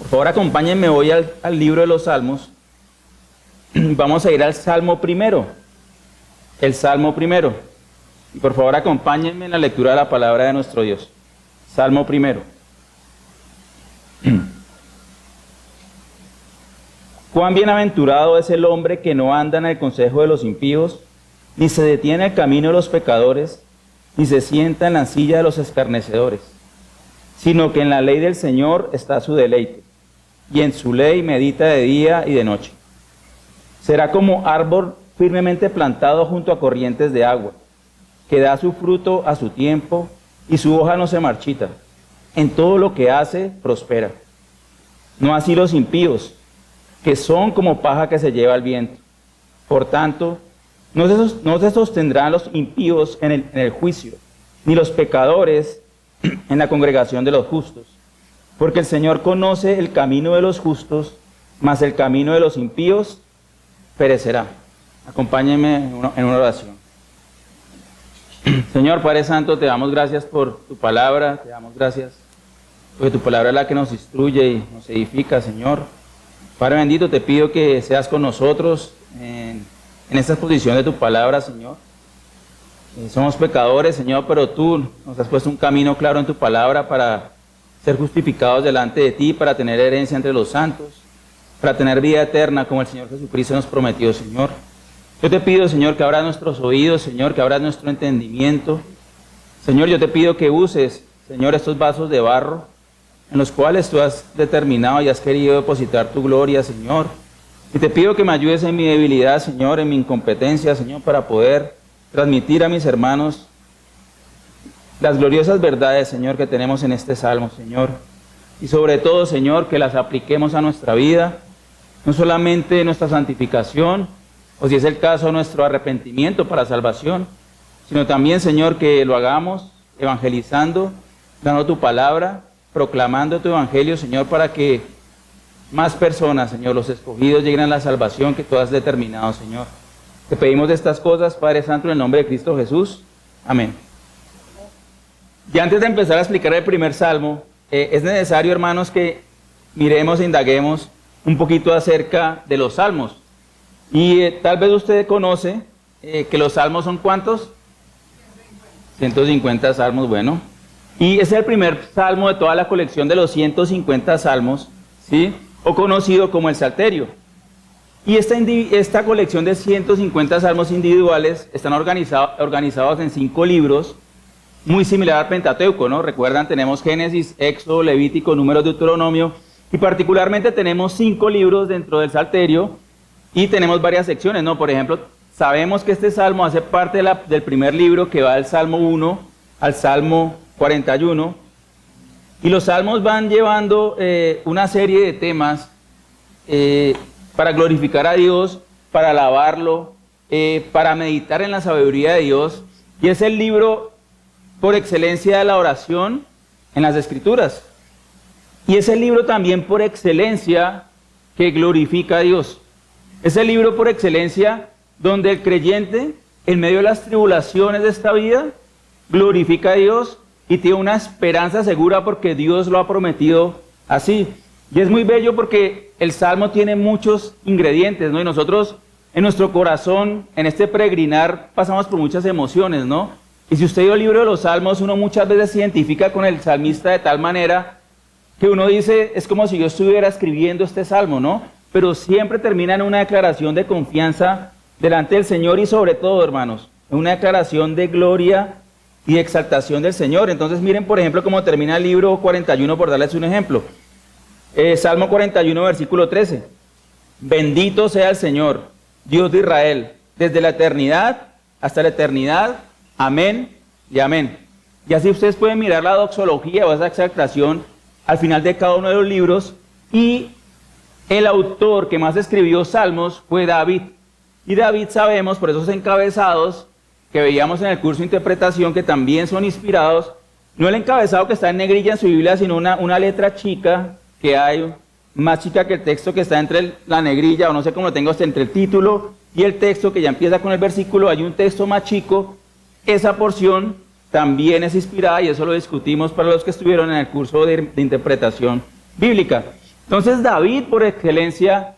Por favor, acompáñenme hoy al libro de los Salmos. Vamos a ir al Salmo primero. El Salmo primero. Y por favor, acompáñenme en la lectura de la palabra de nuestro Dios. Salmo primero. Cuán bienaventurado es el hombre que no anda en el consejo de los impíos, ni se detiene en el camino de los pecadores, ni se sienta en la silla de los escarnecedores, sino que en la ley del Señor está su deleite, y en su ley medita de día y de noche. Será como árbol firmemente plantado junto a corrientes de agua, que da su fruto a su tiempo, y su hoja no se marchita. En todo lo que hace, prospera. No así los impíos, que son como paja que se lleva el viento. Por tanto, no se sostendrán los impíos en el juicio, ni los pecadores en la congregación de los justos. Porque el Señor conoce el camino de los justos, mas el camino de los impíos perecerá. Acompáñenme en una oración. Señor Padre Santo, te damos gracias por tu palabra, te damos gracias porque tu palabra es la que nos instruye y nos edifica, Señor. Padre bendito, te pido que seas con nosotros en esta exposición de tu palabra, Señor. Somos pecadores, Señor, pero tú nos has puesto un camino claro en tu palabra para ser justificados delante de ti, para tener herencia entre los santos, para tener vida eterna como el Señor Jesucristo nos prometió, Señor. Yo te pido, Señor, que abras nuestros oídos, Señor, que abras nuestro entendimiento. Señor, yo te pido que uses, Señor, estos vasos de barro en los cuales tú has determinado y has querido depositar tu gloria, Señor. Y te pido que me ayudes en mi debilidad, Señor, en mi incompetencia, Señor, para poder transmitir a mis hermanos las gloriosas verdades, Señor, que tenemos en este salmo, Señor. Y sobre todo, Señor, que las apliquemos a nuestra vida, no solamente nuestra santificación, o si es el caso, nuestro arrepentimiento para salvación, sino también, Señor, que lo hagamos evangelizando, dando tu palabra, proclamando tu evangelio, Señor, para que más personas, Señor, los escogidos, lleguen a la salvación que tú has determinado, Señor. Te pedimos estas cosas, Padre Santo, en el nombre de Cristo Jesús. Amén. Y antes de empezar a explicar el primer salmo, es necesario, hermanos, que miremos e indaguemos un poquito acerca de los salmos. Y tal vez usted conoce que los salmos son ¿cuántos? 150 salmos, bueno. Y es el primer salmo de toda la colección de los 150 salmos, ¿sí? O conocido como el Salterio. Y esta colección de 150 salmos individuales están organizados en 5 libros, muy similar al Pentateuco, ¿no? Recuerdan, tenemos Génesis, Éxodo, Levítico, Números, Deuteronomio, y particularmente tenemos 5 libros dentro del Salterio, y tenemos varias secciones, ¿no? Por ejemplo, sabemos que este salmo hace parte del primer libro, que va del Salmo 1 al Salmo 41, y los salmos van llevando una serie de temas para glorificar a Dios, para alabarlo, para meditar en la sabiduría de Dios, y es el libro por excelencia de la oración en las Escrituras, y es el libro también por excelencia que glorifica a Dios. Es el libro por excelencia donde el creyente, en medio de las tribulaciones de esta vida, glorifica a Dios y tiene una esperanza segura porque Dios lo ha prometido así. Y es muy bello porque el Salmo tiene muchos ingredientes, ¿no? Y nosotros en nuestro corazón, en este peregrinar, pasamos por muchas emociones, ¿no? Y si usted lee el libro de los Salmos, uno muchas veces se identifica con el salmista de tal manera que uno dice, es como si yo estuviera escribiendo este Salmo, ¿no? Pero siempre termina en una declaración de confianza delante del Señor y sobre todo, hermanos, en una declaración de gloria y de exaltación del Señor. Entonces miren, por ejemplo, cómo termina el libro 41, por darles un ejemplo. Salmo 41, versículo 13. Bendito sea el Señor, Dios de Israel, desde la eternidad hasta la eternidad. Amén y amén. Y así ustedes pueden mirar la doxología o esa exaltación al final de cada uno de los libros. Y el autor que más escribió salmos fue David. Y David sabemos, por esos encabezados que veíamos en el curso de interpretación, que también son inspirados, no el encabezado que está en negrilla en su Biblia, sino una letra chica que hay, más chica que el texto que está entre la negrilla, o no sé cómo lo tengo, entre el título y el texto que ya empieza con el versículo, hay un texto más chico. Esa porción también es inspirada y eso lo discutimos para los que estuvieron en el curso de interpretación bíblica. Entonces David, por excelencia,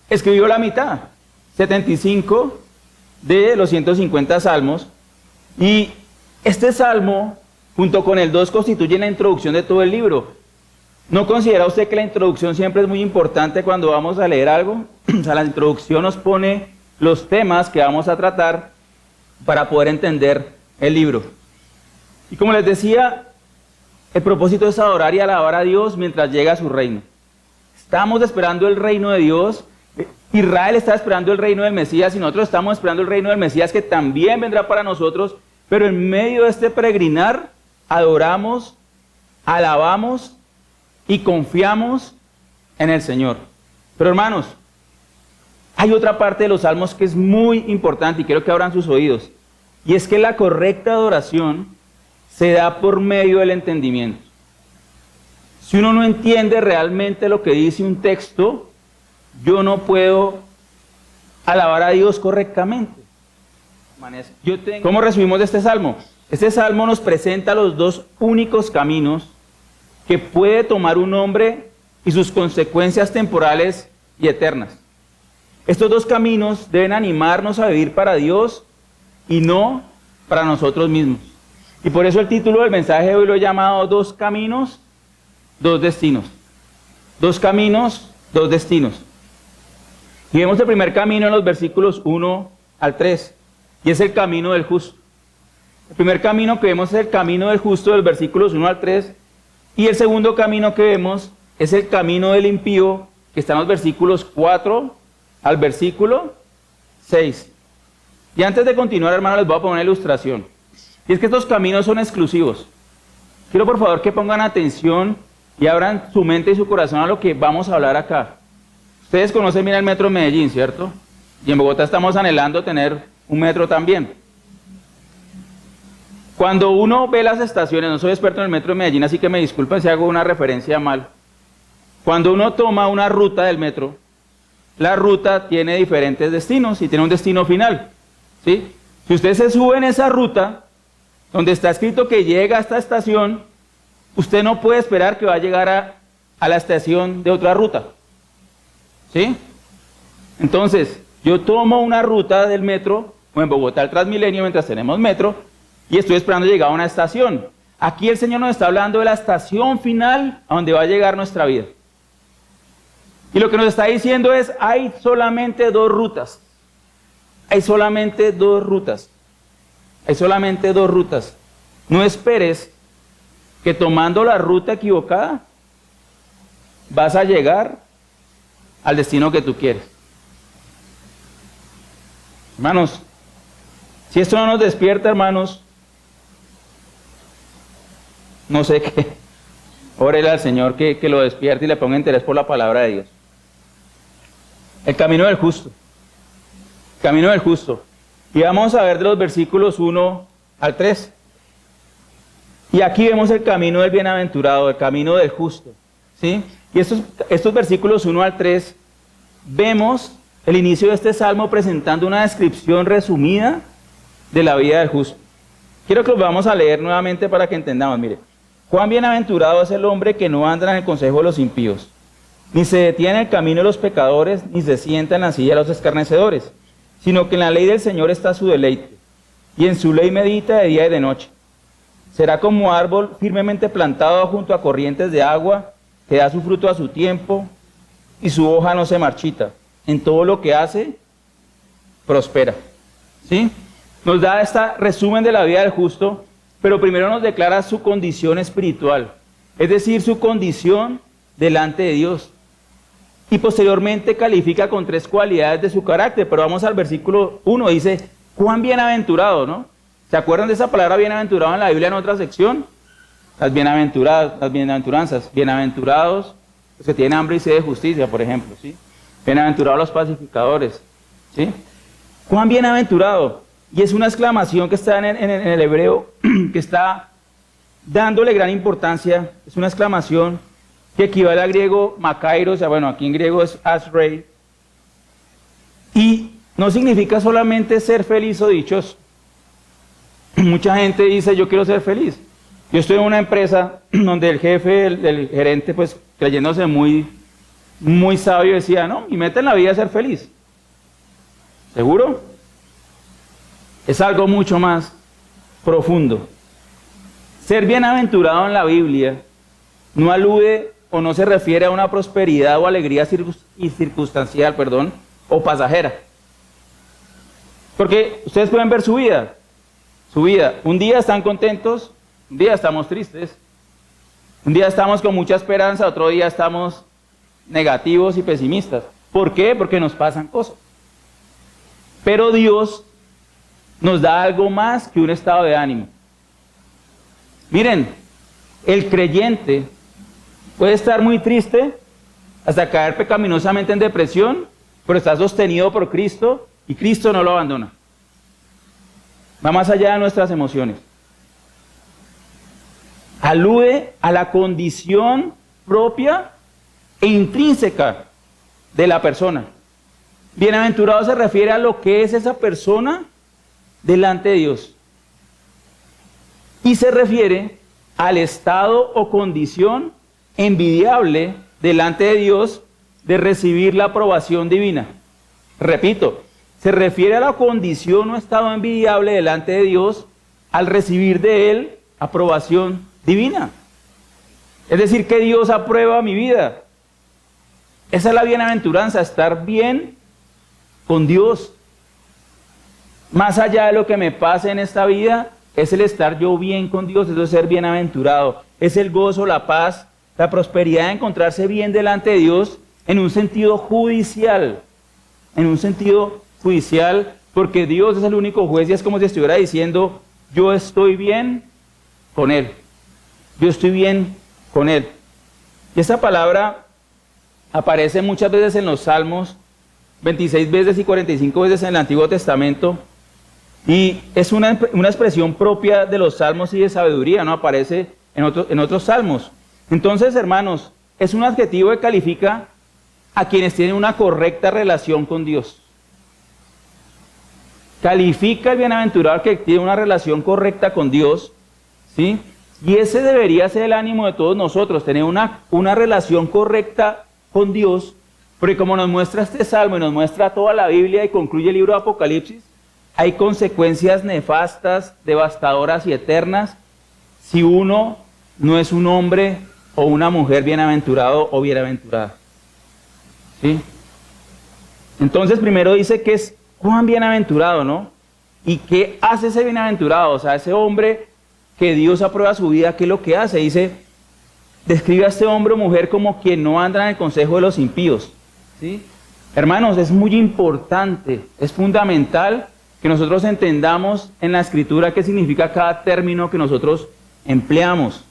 escribió la mitad, 75 de los 150 salmos, y este salmo, junto con el 2, constituye la introducción de todo el libro. ¿No considera usted que la introducción siempre es muy importante cuando vamos a leer algo? O sea, la introducción nos pone los temas que vamos a tratar para poder entender el libro. Y como les decía, el propósito es adorar y alabar a Dios mientras llega a su reino. Estamos esperando el reino de Dios. Israel está esperando el reino del Mesías y nosotros estamos esperando el reino del Mesías que también vendrá para nosotros, pero en medio de este peregrinar adoramos, alabamos y confiamos en el Señor. Pero hermanos, hay otra parte de los salmos que es muy importante y quiero que abran sus oídos, y es que la correcta adoración se da por medio del entendimiento. Si uno no entiende realmente lo que dice un texto, yo no puedo alabar a Dios correctamente. ¿Cómo resumimos de este salmo? Este salmo nos presenta los dos únicos caminos que puede tomar un hombre y sus consecuencias temporales y eternas. Estos dos caminos deben animarnos a vivir para Dios y no para nosotros mismos. Y por eso el título del mensaje de hoy lo he llamado Dos caminos, dos destinos. Dos caminos, dos destinos. Y vemos el primer camino en los versículos 1 al 3, y es el camino del justo. El primer camino que vemos es el camino del justo del versículos 1 al 3, y el segundo camino que vemos es el camino del impío, que está en los versículos 4 al versículo 6. Y antes de continuar, hermanos, les voy a poner una ilustración. Y es que estos caminos son exclusivos. Quiero por favor que pongan atención y abran su mente y su corazón a lo que vamos a hablar acá. Ustedes conocen bien el metro de Medellín, ¿cierto? Y en Bogotá estamos anhelando tener un metro también. Cuando uno ve las estaciones, no soy experto en el metro de Medellín, así que me disculpen si hago una referencia mal. Cuando uno toma una ruta del metro, la ruta tiene diferentes destinos y tiene un destino final, ¿sí? Si usted se sube en esa ruta, donde está escrito que llega a esta estación, usted no puede esperar que va a llegar a la estación de otra ruta, ¿sí? Entonces, yo tomo una ruta del metro, o en Bogotá el Transmilenio, mientras tenemos metro, y estoy esperando llegar a una estación. Aquí el Señor nos está hablando de la estación final a donde va a llegar nuestra vida. Y lo que nos está diciendo es, hay solamente dos rutas. Hay solamente dos rutas. Hay solamente dos rutas. No esperes que tomando la ruta equivocada vas a llegar al destino que tú quieres. Hermanos, si esto no nos despierta, hermanos, no sé qué. Órele al Señor que lo despierte y le ponga interés por la palabra de Dios. El camino del justo. El camino del justo. Y vamos a ver de los versículos 1 al 3. Y aquí vemos el camino del bienaventurado, el camino del justo, ¿sí? Y estos versículos 1 al 3, vemos el inicio de este salmo presentando una descripción resumida de la vida del justo. Quiero que lo vamos a leer nuevamente para que entendamos. Mire, cuán bienaventurado es el hombre que no anda en el consejo de los impíos, ni se detiene en el camino de los pecadores, ni se sienta en la silla de los escarnecedores, sino que en la ley del Señor está su deleite, y en su ley medita de día y de noche. Será como árbol firmemente plantado junto a corrientes de agua, que da su fruto a su tiempo, y su hoja no se marchita. En todo lo que hace, prospera. ¿Sí? Nos da este resumen de la vida del justo, pero primero nos declara su condición espiritual, es decir, su condición delante de Dios. Y posteriormente califica con tres cualidades de su carácter, pero vamos al versículo 1, dice, cuán bienaventurado, ¿no? ¿Se acuerdan de esa palabra bienaventurado en la Biblia en otra sección? Las bienaventuranzas, bienaventurados los que tienen hambre y sed de justicia, por ejemplo, ¿sí? Bienaventurados los pacificadores, ¿sí? Cuán bienaventurado. Y es una exclamación que está en el hebreo, que está dándole gran importancia, es una exclamación que equivale al griego makairos, o sea, bueno, aquí en griego es asrei, y no significa solamente ser feliz o dichoso. Mucha gente dice, yo quiero ser feliz. Yo estoy en una empresa donde el jefe, el gerente, pues creyéndose muy muy sabio decía, no, mi meta en la vida es ser feliz. ¿Seguro? Es algo mucho más profundo. Ser bienaventurado en la Biblia no alude o no se refiere a una prosperidad o alegría circunstancial, o pasajera. Porque ustedes pueden ver su vida. Un día están contentos, un día estamos tristes, un día estamos con mucha esperanza, otro día estamos negativos y pesimistas. ¿Por qué? Porque nos pasan cosas. Pero Dios nos da algo más que un estado de ánimo. Miren, el creyente puede estar muy triste hasta caer pecaminosamente en depresión, pero está sostenido por Cristo y Cristo no lo abandona. Va más allá de nuestras emociones. Alude a la condición propia e intrínseca de la persona. Bienaventurado se refiere a lo que es esa persona delante de Dios. Y se refiere al estado o condición envidiable delante de Dios de recibir la aprobación divina. Repito, se refiere a la condición o estado envidiable delante de Dios al recibir de Él aprobación divina. Es decir, que Dios aprueba mi vida. Esa es la bienaventuranza, estar bien con Dios. Más allá de lo que me pase en esta vida, es el estar yo bien con Dios, eso es ser bienaventurado. Es el gozo, la paz, la prosperidad de encontrarse bien delante de Dios en un sentido judicial. En un sentido judicial, porque Dios es el único juez y es como si estuviera diciendo, yo estoy bien con Él. Yo estoy bien con Él. Y esta palabra aparece muchas veces en los Salmos, 26 veces y 45 veces en el Antiguo Testamento. Y es una expresión propia de los salmos y de sabiduría, ¿no? Aparece en otros salmos. Entonces, hermanos, es un adjetivo que califica a quienes tienen una correcta relación con Dios. Califica al bienaventurado que tiene una relación correcta con Dios, ¿sí? Y ese debería ser el ánimo de todos nosotros, tener una relación correcta con Dios, porque como nos muestra este salmo y nos muestra toda la Biblia y concluye el libro de Apocalipsis, hay consecuencias nefastas, devastadoras y eternas si uno no es un hombre o una mujer bienaventurado o bienaventurada. ¿Sí? Entonces primero dice que es Juan bienaventurado, ¿no? ¿Y qué hace ese bienaventurado? O sea, ese hombre que Dios aprueba su vida, ¿qué es lo que hace? Dice, describe a este hombre o mujer como quien no anda en el consejo de los impíos. ¿Sí? Hermanos, es muy importante, es fundamental que nosotros entendamos en la Escritura qué significa cada término que nosotros empleamos.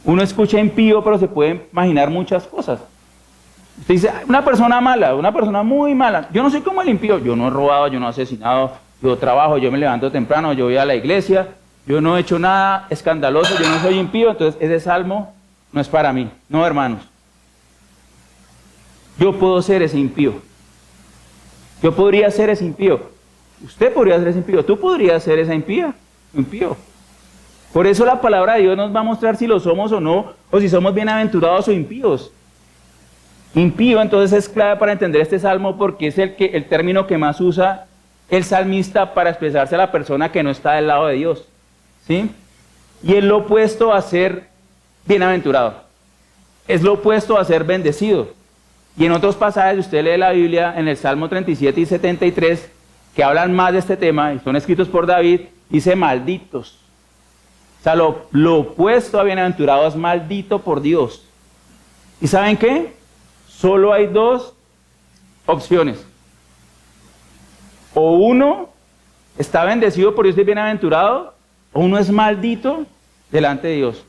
Uno escucha impío, pero se puede imaginar muchas cosas. Usted dice, una persona mala, una persona muy mala. Yo no soy como el impío. Yo no he robado, yo no he asesinado, yo trabajo, yo me levanto temprano, yo voy a la iglesia, yo no he hecho nada escandaloso, yo no soy impío, entonces ese salmo no es para mí. No, hermanos. Yo puedo ser ese impío. Yo podría ser ese impío. Usted podría ser ese impío. Tú podrías ser esa impío. Por eso la palabra de Dios nos va a mostrar si lo somos o no, o si somos bienaventurados o impíos. Impío entonces es clave para entender este salmo porque es el término que más usa el salmista para expresarse a la persona que no está del lado de Dios. ¿Sí? Y es lo opuesto a ser bienaventurado. Es lo opuesto a ser bendecido. Y en otros pasajes, usted lee la Biblia en el Salmo 37 y 73, que hablan más de este tema, y son escritos por David, dice malditos. O sea, lo opuesto a bienaventurado es maldito por Dios. ¿Y saben qué? Solo hay dos opciones. O uno está bendecido por Dios y es bienaventurado, o uno es maldito delante de Dios.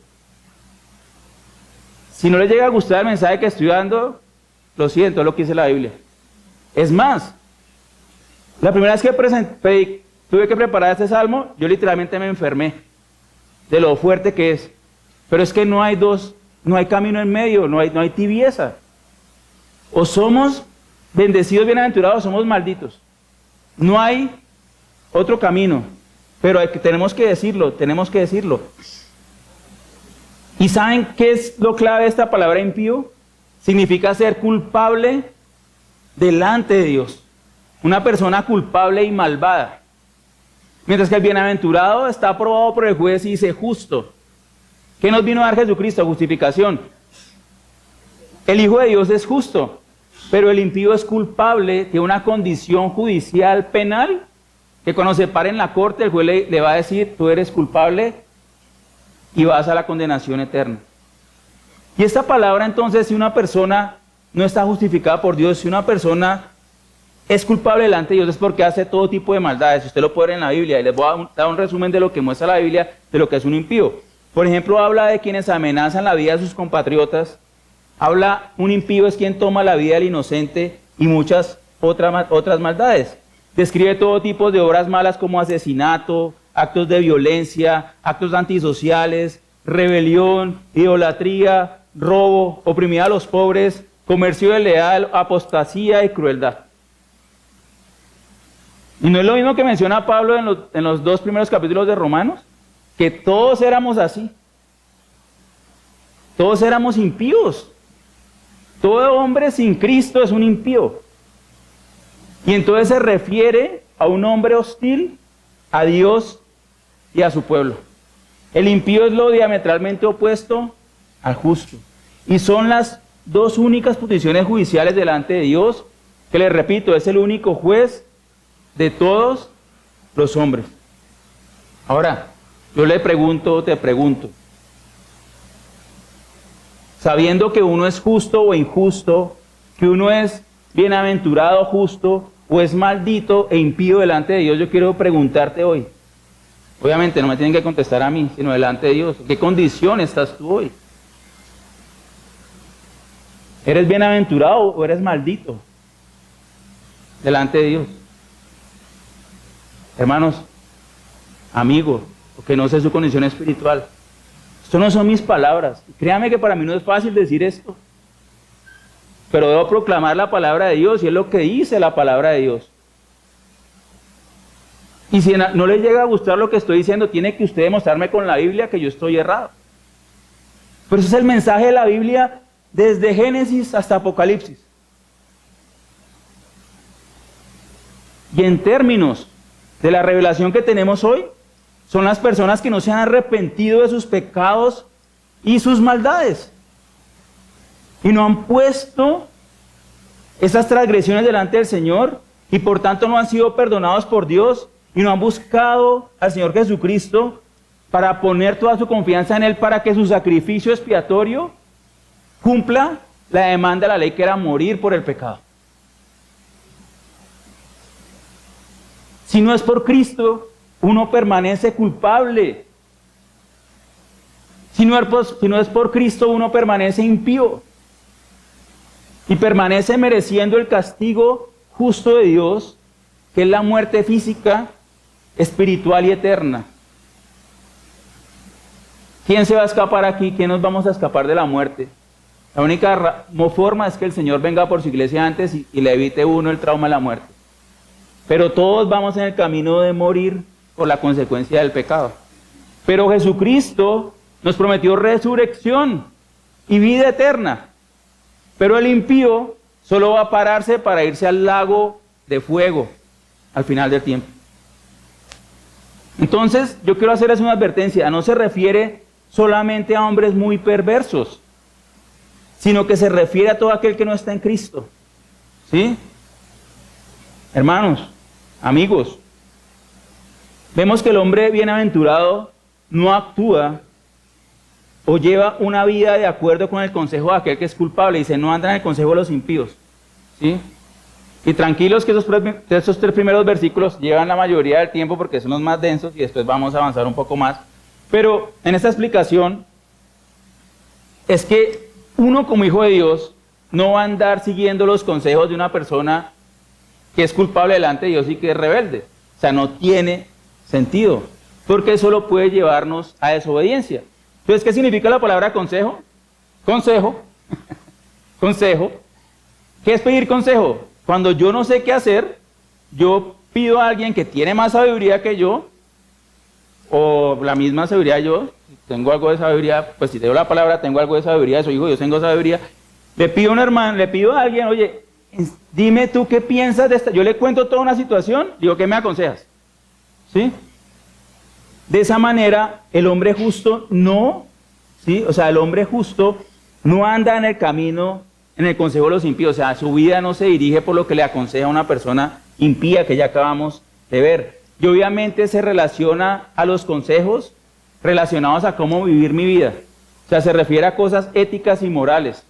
Si no les llega a gustar el mensaje que estoy dando, lo siento, es lo que dice la Biblia. Es más, la primera vez que tuve que preparar este salmo, yo literalmente me enfermé de lo fuerte que es. Pero es que no hay camino en medio, no hay tibieza. O somos bendecidos, bienaventurados, o somos malditos. No hay otro camino, pero tenemos que decirlo. ¿Y saben qué es lo clave de esta palabra impío? significa ser culpable delante de Dios. Una persona culpable y malvada. Mientras que el bienaventurado está aprobado por el juez y dice justo. ¿Qué nos vino a dar Jesucristo? Justificación. El Hijo de Dios es justo, pero el impío es culpable de una condición judicial penal que cuando se pare en la corte el juez le va a decir, tú eres culpable y vas a la condenación eterna. Y esta palabra entonces, si una persona no está justificada por Dios, si una persona es culpable delante de Dios es porque hace todo tipo de maldades. Usted lo puede ver en la Biblia y les voy a dar un resumen de lo que muestra la Biblia de lo que es un impío. Por ejemplo, habla de quienes amenazan la vida de sus compatriotas. Habla, un impío es quien toma la vida del inocente y muchas otras maldades. Describe todo tipo de obras malas como asesinato, actos de violencia, actos antisociales, rebelión, idolatría, robo, oprimir a los pobres, comercio desleal, apostasía y crueldad. Y no es lo mismo que menciona Pablo en los 2 primeros capítulos de Romanos, que todos éramos así. Todos éramos impíos. Todo hombre sin Cristo es un impío. Y entonces se refiere a un hombre hostil a Dios y a su pueblo. El impío es lo diametralmente opuesto al justo. Y son las 2 únicas posiciones judiciales delante de Dios, que les repito, es el único juez de todos los hombres. Ahora, yo te pregunto, sabiendo que uno es justo o injusto, que uno es bienaventurado, justo, o es maldito e impío delante de Dios, yo quiero preguntarte hoy. Obviamente no me tienen que contestar a mí, sino delante de Dios. ¿En qué condición estás tú hoy? ¿Eres bienaventurado o eres maldito delante de Dios? Hermanos, amigos, porque no sé su condición espiritual. Esto no son mis palabras. Créame que para mí no es fácil decir esto. Pero debo proclamar la palabra de Dios y es lo que dice la palabra de Dios. Y si no les llega a gustar lo que estoy diciendo, tiene que usted demostrarme con la Biblia que yo estoy errado. Pero ese es el mensaje de la Biblia desde Génesis hasta Apocalipsis. Y en términos de la revelación que tenemos hoy, son las personas que no se han arrepentido de sus pecados y sus maldades. Y no han puesto esas transgresiones delante del Señor y por tanto no han sido perdonados por Dios y no han buscado al Señor Jesucristo para poner toda su confianza en Él para que su sacrificio expiatorio cumpla la demanda de la ley que era morir por el pecado. Si no es por Cristo, uno permanece culpable. Si no es por Cristo, uno permanece impío. Y permanece mereciendo el castigo justo de Dios, que es la muerte física, espiritual y eterna. ¿Quién se va a escapar aquí? ¿Quién nos vamos a escapar de la muerte? La única forma es que el Señor venga por su iglesia antes y le evite uno el trauma de la muerte. Pero todos vamos en el camino de morir por la consecuencia del pecado. Pero Jesucristo nos prometió resurrección y vida eterna. Pero el impío solo va a pararse para irse al lago de fuego al final del tiempo. Entonces, yo quiero hacerles una advertencia. No se refiere solamente a hombres muy perversos, sino que se refiere a todo aquel que no está en Cristo. ¿Sí? Hermanos, amigos, vemos que el hombre bienaventurado no actúa o lleva una vida de acuerdo con el consejo de aquel que es culpable. Dice, no anda en el consejo de los impíos. ¿Sí? Y tranquilos que esos 3 primeros versículos llevan la mayoría del tiempo porque son los más densos y después vamos a avanzar un poco más. Pero en esta explicación es que uno como hijo de Dios no va a andar siguiendo los consejos de una persona que es culpable delante de Dios y que es rebelde. O sea, no tiene sentido, porque eso lo puede llevarnos a desobediencia. Entonces, ¿qué significa la palabra consejo? Consejo. Consejo. ¿Qué es pedir consejo? Cuando yo no sé qué hacer, yo pido a alguien que tiene más sabiduría que yo, o la misma sabiduría yo, si tengo algo de sabiduría, pues si tengo la palabra, tengo algo de sabiduría, soy hijo de Dios, tengo sabiduría, Le pido a un hermano, le pido a alguien, oye, dime tú qué piensas de esta. Yo le cuento toda una situación, digo, ¿qué me aconsejas? ¿Sí? De esa manera, el hombre justo no, ¿sí? O sea, el hombre justo no anda en el camino, en el consejo de los impíos. O sea, su vida no se dirige por lo que le aconseja una persona impía que ya acabamos de ver. Y obviamente se relaciona a los consejos relacionados a cómo vivir mi vida. O sea, se refiere a cosas éticas y morales.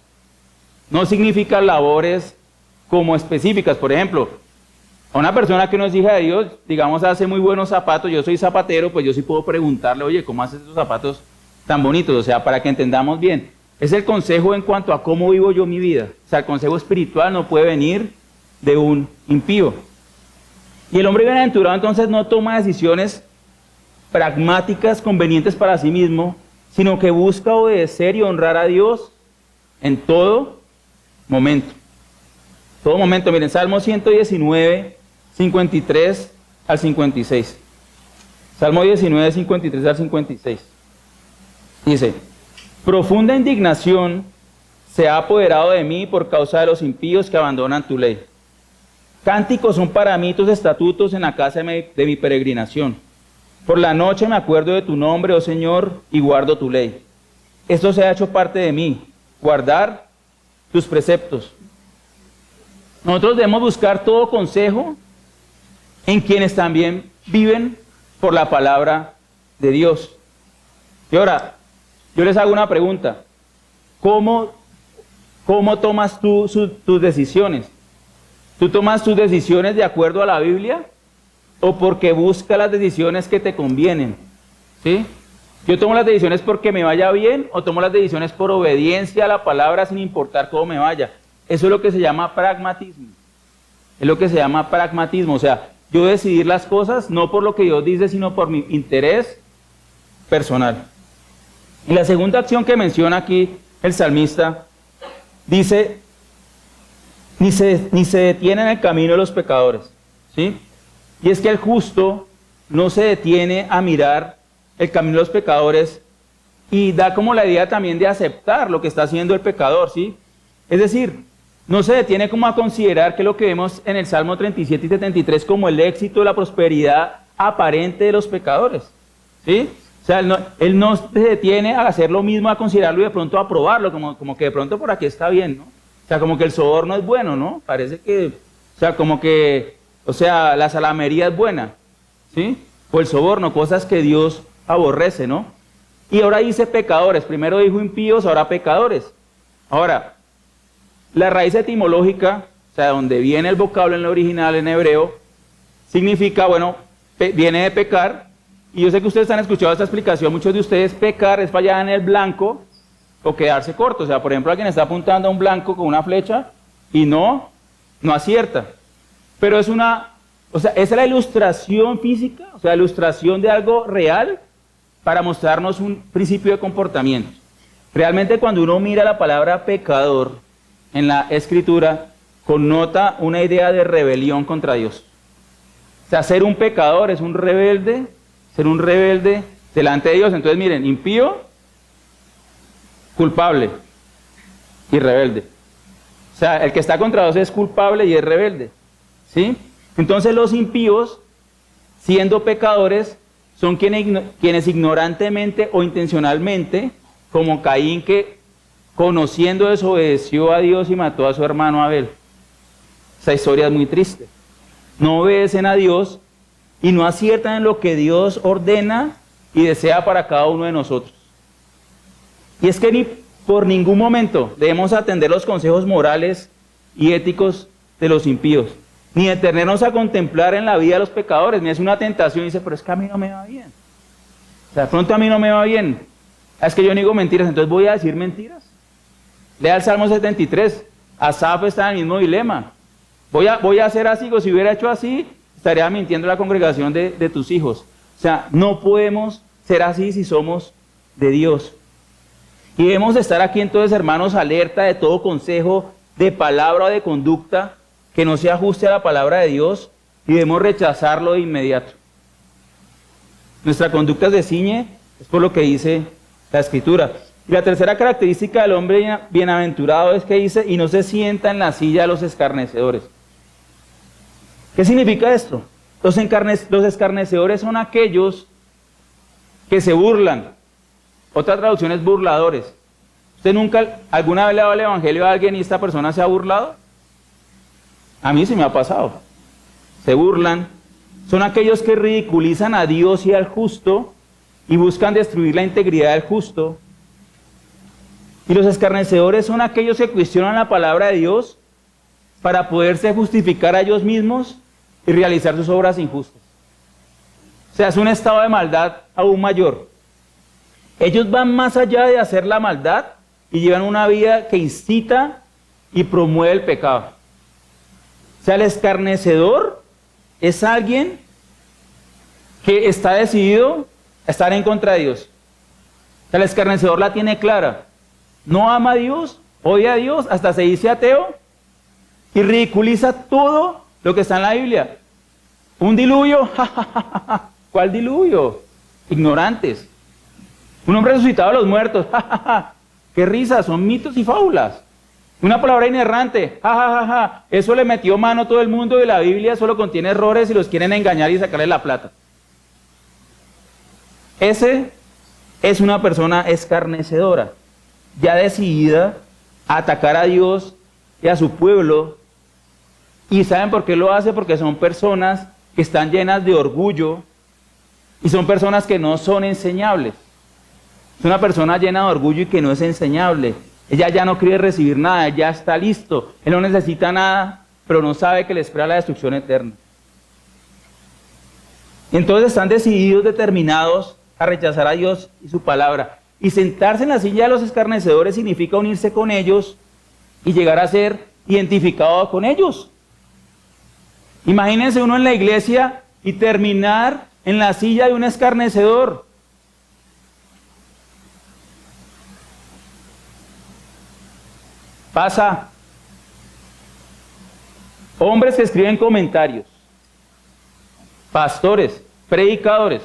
No significa labores como específicas. Por ejemplo, a una persona que no es hija de Dios, digamos, hace muy buenos zapatos, yo soy zapatero, pues yo sí puedo preguntarle, oye, ¿cómo haces esos zapatos tan bonitos? O sea, para que entendamos bien. Es el consejo en cuanto a cómo vivo yo mi vida. O sea, el consejo espiritual no puede venir de un impío. Y el hombre bienaventurado entonces no toma decisiones pragmáticas convenientes para sí mismo, sino que busca obedecer y honrar a Dios en todo momento. Todo momento. Miren, Salmo 119, 53 al 56. Salmo 19, 53 al 56. Dice, profunda indignación se ha apoderado de mí por causa de los impíos que abandonan tu ley. Cánticos son para mí tus estatutos en la casa de mi peregrinación. Por la noche me acuerdo de tu nombre, oh Señor, y guardo tu ley. Esto se ha hecho parte de mí, guardar tus preceptos. Nosotros debemos buscar todo consejo en quienes también viven por la palabra de Dios. Y ahora, yo les hago una pregunta. ¿Cómo tomas tú tus decisiones? ¿Tú tomas tus decisiones de acuerdo a la Biblia o porque buscas las decisiones que te convienen? ¿Sí? ¿Yo tomo las decisiones porque me vaya bien o tomo las decisiones por obediencia a la palabra sin importar cómo me vaya? Eso es lo que se llama pragmatismo. Es lo que se llama pragmatismo. O sea, yo decidir las cosas no por lo que Dios dice, sino por mi interés personal. Y la segunda acción que menciona aquí el salmista dice, ni se detiene en el camino de los pecadores, ¿sí? Y es que el justo no se detiene a mirar el camino de los pecadores y da como la idea también de aceptar lo que está haciendo el pecador, ¿sí? Es decir, no se detiene como a considerar que lo que vemos en el Salmo 37 y 73 como el éxito, la prosperidad aparente de los pecadores, ¿sí? O sea, él no se detiene a hacer lo mismo, a considerarlo y de pronto a aprobarlo, como que de pronto por aquí está bien, ¿no? O sea, como que el soborno es bueno, ¿no? Parece que, o sea, como que, o sea, la salamería es buena, ¿sí? O el soborno, cosas que Dios aborrece, ¿no? Y ahora dice pecadores, primero dijo impíos, ahora pecadores. Ahora, la raíz etimológica, o sea, donde viene el vocablo en el original en hebreo, significa, bueno, viene de pecar, y yo sé que ustedes han escuchado esta explicación, muchos de ustedes, pecar es fallar en el blanco, o quedarse corto. O sea, por ejemplo, alguien está apuntando a un blanco con una flecha y no acierta. Pero es esa es la ilustración física, o sea, la ilustración de algo real para mostrarnos un principio de comportamiento. Realmente cuando uno mira la palabra pecador en la escritura, connota una idea de rebelión contra Dios. O sea, ser un pecador es un rebelde, ser un rebelde delante de Dios. Entonces, miren, impío, culpable y rebelde. O sea, el que está contra Dios es culpable y es rebelde, ¿sí? Entonces los impíos, siendo pecadores, son quienes ignorantemente o intencionalmente, como Caín, que conociendo desobedeció a Dios y mató a su hermano Abel. Esa historia es muy triste. No obedecen a Dios y no aciertan en lo que Dios ordena y desea para cada uno de nosotros. Y es que ni por ningún momento debemos atender los consejos morales y éticos de los impíos, ni detenernos a contemplar en la vida de los pecadores. Ni es una tentación y dice, pero es que a mí no me va bien. O sea, de pronto a mí no me va bien. Es que yo no digo mentiras, entonces voy a decir mentiras. Lea el Salmo 73. Asaf está en el mismo dilema. Voy a hacer así, o si hubiera hecho así, estaría mintiendo a la congregación de tus hijos. O sea, no podemos ser así si somos de Dios. Y debemos estar aquí entonces, hermanos, alerta de todo consejo de palabra o de conducta que no se ajuste a la palabra de Dios y debemos rechazarlo de inmediato. Nuestra conducta se ciñe, es por lo que dice la Escritura. Y la tercera característica del hombre bienaventurado es que dice, y no se sienta en la silla de los escarnecedores. ¿Qué significa esto? Los escarnecedores son aquellos que se burlan. Otra traducción es burladores. ¿Usted nunca, alguna vez le ha dado el evangelio a alguien y esta persona se ha burlado? A mí sí me ha pasado. Se burlan. Son aquellos que ridiculizan a Dios y al justo y buscan destruir la integridad del justo. Y los escarnecedores son aquellos que cuestionan la palabra de Dios para poderse justificar a ellos mismos y realizar sus obras injustas. O sea, es un estado de maldad aún mayor. Ellos van más allá de hacer la maldad y llevan una vida que incita y promueve el pecado. O sea, el escarnecedor es alguien que está decidido a estar en contra de Dios. O sea, el escarnecedor la tiene clara. No ama a Dios, odia a Dios, hasta se dice ateo y ridiculiza todo lo que está en la Biblia. Un diluvio, ¿cuál diluvio? Ignorantes. Un hombre resucitado de los muertos, qué risa, son mitos y fábulas. Una palabra inerrante, eso le metió mano a todo el mundo y la Biblia solo contiene errores y los quieren engañar y sacarle la plata. Ese es una persona escarnecedora, ya decidida a atacar a Dios y a su pueblo. ¿Y saben por qué lo hace? Porque son personas que están llenas de orgullo y son personas que no son enseñables. Es una persona llena de orgullo y que no es enseñable. Ella ya no quiere recibir nada, ya está listo. Él no necesita nada, pero no sabe que le espera la destrucción eterna. Entonces están decididos, determinados a rechazar a Dios y su palabra. Y sentarse en la silla de los escarnecedores significa unirse con ellos y llegar a ser identificado con ellos. Imagínense uno en la iglesia y terminar en la silla de un escarnecedor. Pasa. Hombres que escriben comentarios, pastores, predicadores,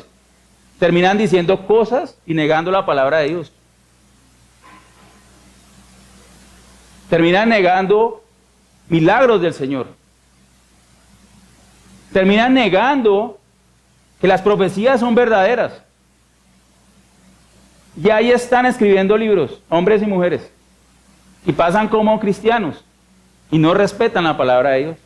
terminan diciendo cosas y negando la palabra de Dios. Terminan negando milagros del Señor. Terminan negando que las profecías son verdaderas. Y ahí están escribiendo libros, hombres y mujeres. Y pasan como cristianos y no respetan la palabra de Dios.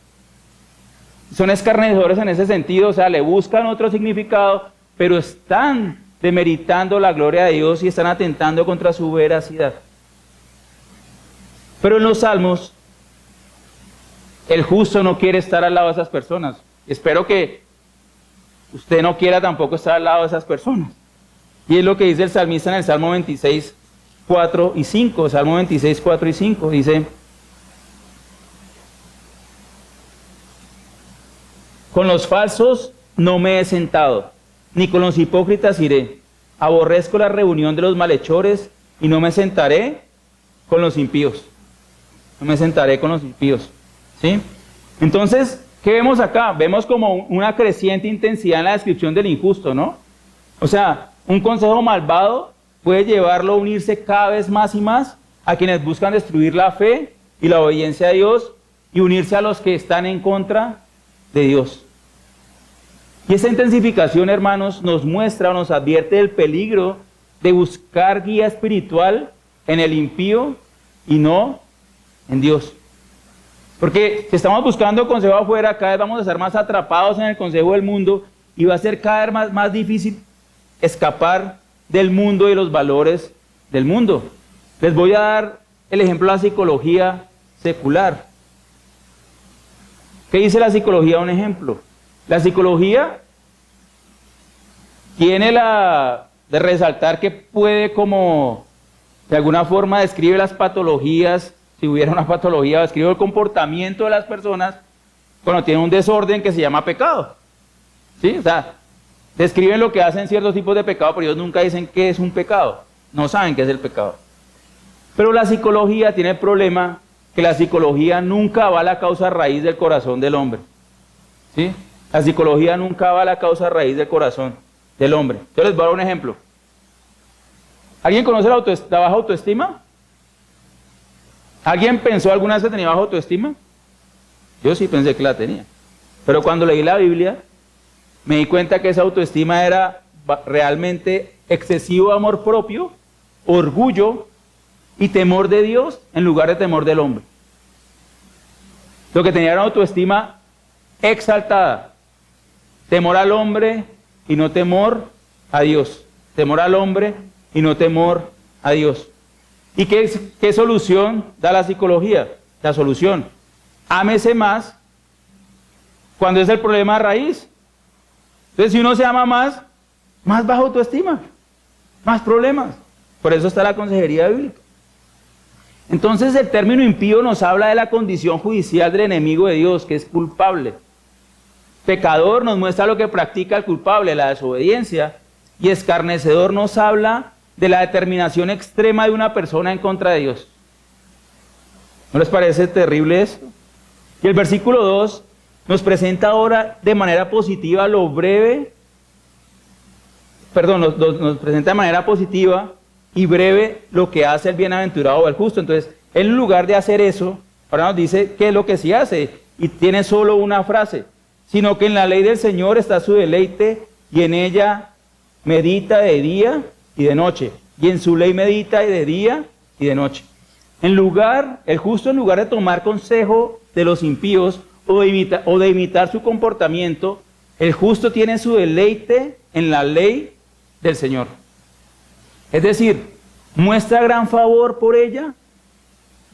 Son escarnecedores en ese sentido, o sea, le buscan otro significado, pero están demeritando la gloria de Dios y están atentando contra su veracidad. Pero en los Salmos, el justo no quiere estar al lado de esas personas. Espero que usted no quiera tampoco estar al lado de esas personas. Y es lo que dice el salmista en el Salmo 26, 4 y 5, Salmo 26, 4 y 5, dice: con los falsos no me he sentado, ni con los hipócritas iré. Aborrezco la reunión de los malhechores y no me sentaré con los impíos. No me sentaré con los impíos. ¿Sí? Entonces, ¿qué vemos acá? Vemos como una creciente intensidad en la descripción del injusto, ¿no? O sea, un consejo malvado puede llevarlo a unirse cada vez más y más a quienes buscan destruir la fe y la obediencia a Dios y unirse a los que están en contra de Dios. Y esa intensificación, hermanos, nos muestra o nos advierte del peligro de buscar guía espiritual en el impío y no en Dios. Porque si estamos buscando consejo afuera, cada vez vamos a estar más atrapados en el consejo del mundo y va a ser cada vez más difícil escapar del mundo y los valores del mundo. Les voy a dar el ejemplo de la psicología secular. ¿Qué dice la psicología? Un ejemplo. La psicología tiene de resaltar que puede, como de alguna forma describe las patologías, si hubiera una patología, describe el comportamiento de las personas cuando tienen un desorden que se llama pecado. ¿Sí? O sea, describen lo que hacen ciertos tipos de pecado, pero ellos nunca dicen qué es un pecado. No saben qué es el pecado. Pero la psicología tiene el problema que la psicología nunca va a la causa raíz del corazón del hombre. ¿Sí? La psicología nunca va a la causa raíz del corazón del hombre. Yo les voy a dar un ejemplo. ¿Alguien conoce la baja autoestima? ¿Alguien pensó alguna vez que tenía baja autoestima? Yo sí pensé que la tenía. Pero cuando leí la Biblia, me di cuenta que esa autoestima era realmente excesivo amor propio, orgullo y temor de Dios en lugar de temor del hombre. Lo que tenía era una autoestima exaltada. Temor al hombre y no temor a Dios. Temor al hombre y no temor a Dios. ¿Y qué solución da la psicología? La solución: ámese más cuando es el problema raíz. Entonces, si uno se ama más baja autoestima, más problemas. Por eso está la consejería bíblica. Entonces, el término impío nos habla de la condición judicial del enemigo de Dios, que es culpable. Pecador nos muestra lo que practica el culpable, la desobediencia, y escarnecedor nos habla de la determinación extrema de una persona en contra de Dios. ¿No les parece terrible esto? Y el versículo 2 nos presenta ahora de manera positiva lo breve, nos presenta de manera positiva y breve lo que hace el bienaventurado o el justo. Entonces, en lugar de hacer eso, ahora nos dice qué es lo que sí hace, y tiene solo una frase: sino que en la ley del Señor está su deleite, y en ella medita de día y de noche, y en su ley medita de día y de noche. El justo, en lugar de tomar consejo de los impíos o de imitar su comportamiento, el justo tiene su deleite en la ley del Señor. Es decir, muestra gran favor por ella,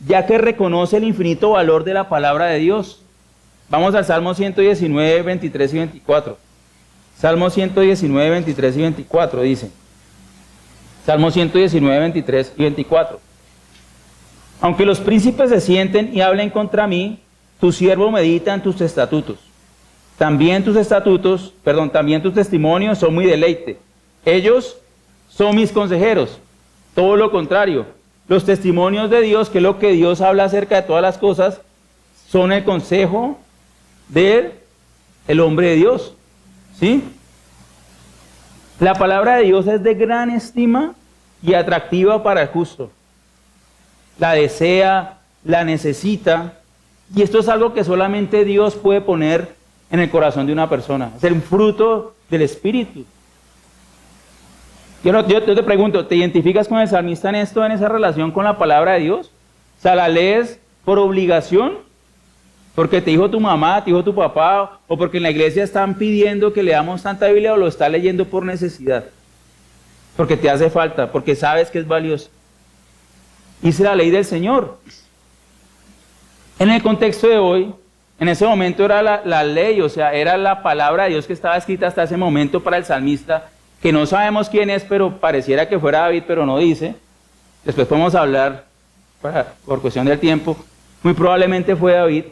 ya que reconoce el infinito valor de la palabra de Dios. Vamos al Salmo 119, 23 y 24. Salmo 119, 23 y 24 dice. Salmo 119, 23 y 24. Aunque los príncipes se sienten y hablen contra mí, tu siervo medita en tus estatutos. También tus testimonios son mi deleite. Ellos son mis consejeros. Todo lo contrario, los testimonios de Dios, que es lo que Dios habla acerca de todas las cosas, son el consejo del hombre de Dios. ¿Sí? La palabra de Dios es de gran estima y atractiva para el justo. La desea, la necesita, y esto es algo que solamente Dios puede poner en el corazón de una persona. Es el fruto del Espíritu. Yo te pregunto, ¿te identificas con el salmista en esto, en esa relación con la palabra de Dios? O sea, ¿la lees por obligación? ¿Porque te dijo tu mamá, te dijo tu papá, o porque en la iglesia están pidiendo que leamos tanta Biblia, o lo estás leyendo por necesidad? Porque te hace falta, porque sabes que es valioso. Hice la ley del Señor. En el contexto de hoy, en ese momento era la ley, o sea, era la palabra de Dios que estaba escrita hasta ese momento para el salmista, que no sabemos quién es, pero pareciera que fuera David, pero no dice. Después podemos hablar, por cuestión del tiempo, muy probablemente fue David.